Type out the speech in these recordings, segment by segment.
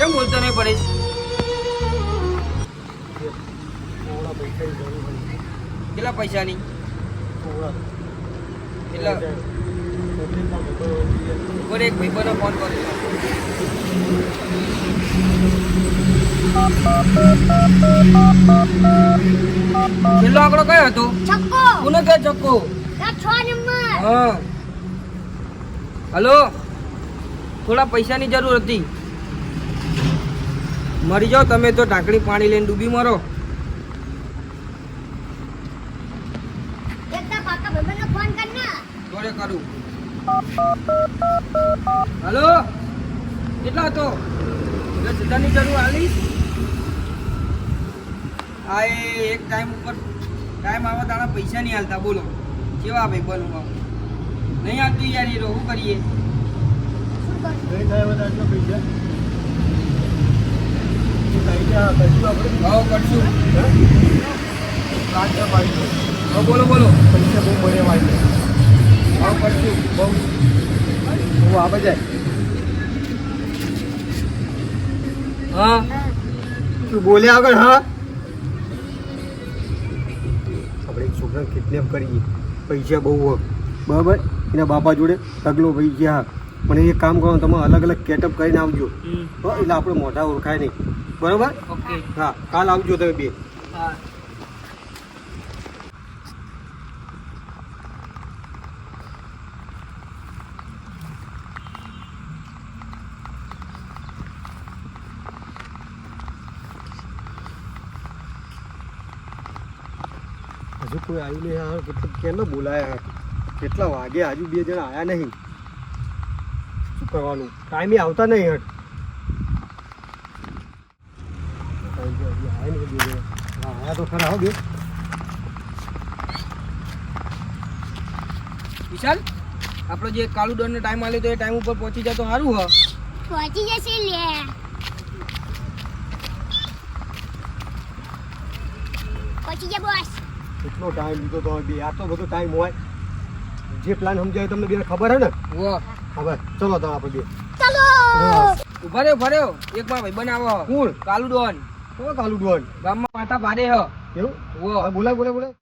કેમ બોલતો નહીં પરેશ? કેટલા પૈસાની? કેટલા? ઉપર એક ભાઈબંધનો ફોન કર્યો. છેલ્લો આંકડો કયો હતો? છક્કો. કોનો કે છક્કો? 6 નંબર. હા. હલો, થોડા પૈસાની જરૂર હતી. મરી જાઓ તમે તો ઢાંકણી પાણી લઈને ડૂબી મરો. એકદમ પાકા ભાઈબંધને ફોન કર ને. જોડે કરું. હલો, કેટલા હતો? 10,000ની જરૂર આલી. આ એક ટાઈમ ઉપર ટાઈમ આવે તારા પૈસા નહીં હાલતા. બોલો કેવા ભાઈ બનવા નહીં આવતું યાર. એ શું કરીએ? શું કરું? નહીં થાય બધા આટલા પૈસા કરશું. રાત્રે પાડી હા બોલો બોલો. પૈસા બહુ મળે વાંચે કરશું. બહુ હું આવે જાય હા તું બોલે આગળ. હા આપણે એક છોકરાને કિડનેપ કરીએ, પૈસા બહુ હોય બરાબર. એના બાપા જોડે ઢગલો પૈસા. પણ એ કામ કરો, તમે અલગ અલગ કેટઅપ કરીને આવજો. એટલે આપણે મોઢા ઓળખાય નહીં બરાબર. ઓકે. હા કાલ આવજો તમે બે. હા. હજુ કોઈ આવ્યું નહીં. હા કેટલો બોલાયા, કેટલા વાગે હજુ 2 જણા આવ્યા નહીં. શું કરવાનું? ટાઈમે આવતા નહીં. હટ આવ્યા તો ખરા હો બે. વિશાલ, આપણો જે કાળુ ડોનનો ટાઈમ આલ્યો તો એ ટાઈમ ઉપર પહોંચી જાય તો સારું હ. પહોંચી જશે લે. પહોંચી જા બોસ. કેટલો ટાઈમ લીધો તો બે? આ તો બધો ટાઈમ હોય. જે પ્લાન સમજાય તમને બે ખબર હે ને? વાહ. ખબર. ચલો તો આપણે બે. ચલો. ઉભા રહ્યો ભર્યો. એક વાર ભાઈ બનાવો. કોણ? કાલુ ડોન. તો કાલુ ડોન ગામમાં માતા ભાડે હ. એવું? વો. હા, બોલાય બોલાય બોલાય.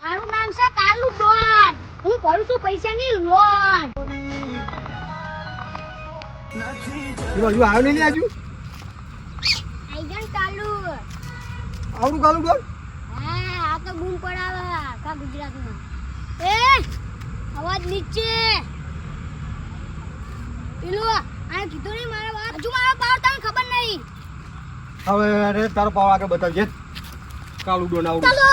મારું નામ છે કાલુ ડોન. હું કરું છું પૈસાની લોન. એ બાજુ આવ્યો નહીં લે હજુ? આઈ ગયો ને કાલુ. આવડું કાલુ ડોન? હા આ તો બૂમ પડાવે આખા ગુજરાતમાં. એ અવાજ નીચે. પેલું આ કીધું નહીં મારા વાત. હજુ મારા પાવ તને ખબર નહીં. હવે અરે તારો પાવ આગળ બતાવજે. કાલુ ડોન આવડું. ચલો.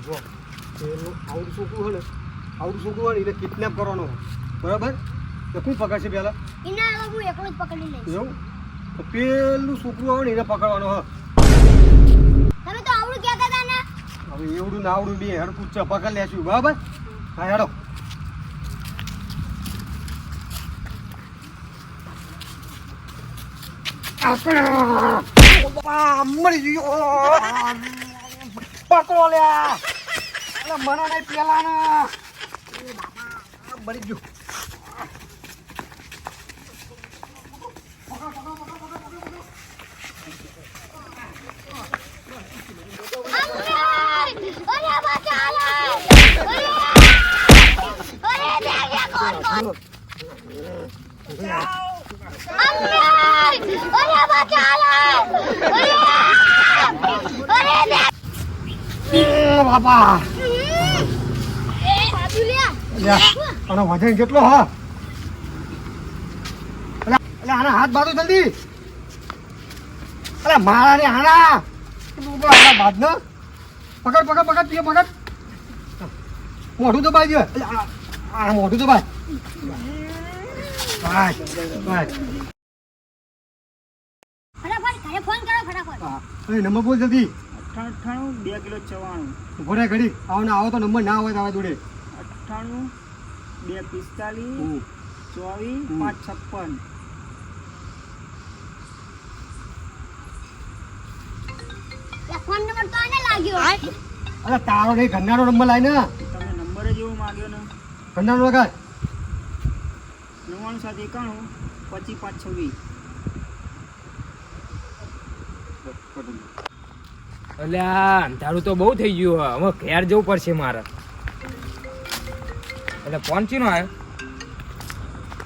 જો પેલું આવડું છોકરું હોય ને, આવડું છોકરું હોય ને એને કિડનેપ કરવાનો હોય. બરાબર? તો કોણ પકડશે પહેલાં? ઇના હવે હું એકલો જ પકડી લઈશ. એવું? તો પેલું છોકરું હોય ને એને પકડવાનો હોય. તમે તો આવડું કહેતા હતા ને. હવે એવડું ને આવડું બે હેડ પૂછ પકડ લેશું. બરાબર? હા હેડો. મરી ગયો. પકડો લ્યા. અરે મને નહીં પેલા ને. મરી ગયો. અરે બચા લે. અરે દેખ કોણ કોણ. અરે બચા લે. અરે દેખ. બાપા બાજુ લે. આનો વજન કેટલો? હા એટલે આના હાથ બાંધો જલ્દી. અરે મારા ને હાના બાદ ને પકડ પકડ પકડ તું પકડ. મોઢું તો બાજુ. આ મોઢું તો બાજ. બસ બસ ફટાફટ ઘરે ફોન કરો ફટાફટ. હા એ નંબર બોલ જલ્દી 98 2 કિલો 94 ઉભો રહે ઘડી આવો ને આવો તો નંબર ના હોય તારા જોડે 98 245 હમ. 24 556. લે ફોન નંબર તો આને લાગ્યો. અરે તારો નહીં ઘરનારો નંબર લાય ને તમે નંબર જ એવો માંગ્યો ને. ઘરનારો લગાડ 99 7 91 25 526. અલ્યા અંધારું તો બહુ થઈ ગયું હે. હવે ઘેર જવું પડશે મારે. એટલે ફોન ચીનો આવ્યો?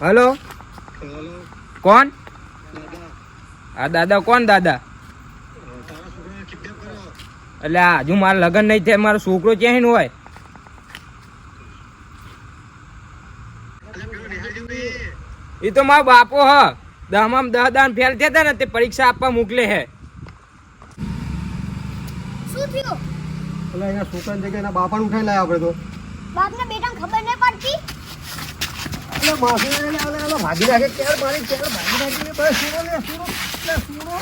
હલો કોણ? આ દાદા કોણ દાદા? એટલે હજુ મારા લગ્ન નહીં થાય, મારો છોકરો ક્યાંય ન હોય. એ તો મારો બાપો હ. દહમાં 10 દાન ફેલ થયા હતા ને તે પરીક્ષા આપવા મોકલે હે. શું થયું? એટલે એના છોકરાની જગ્યાએ એના બાપાને ઉઠાઈ લાયા આપણે તો બાપને બેટાને ખબર નહીં પડતી. એટલે માસી ભાગી રાખે ક્યારે મારી ક્યારે ભાગી રાખી બસ સુરો લે સુરો લે સુરો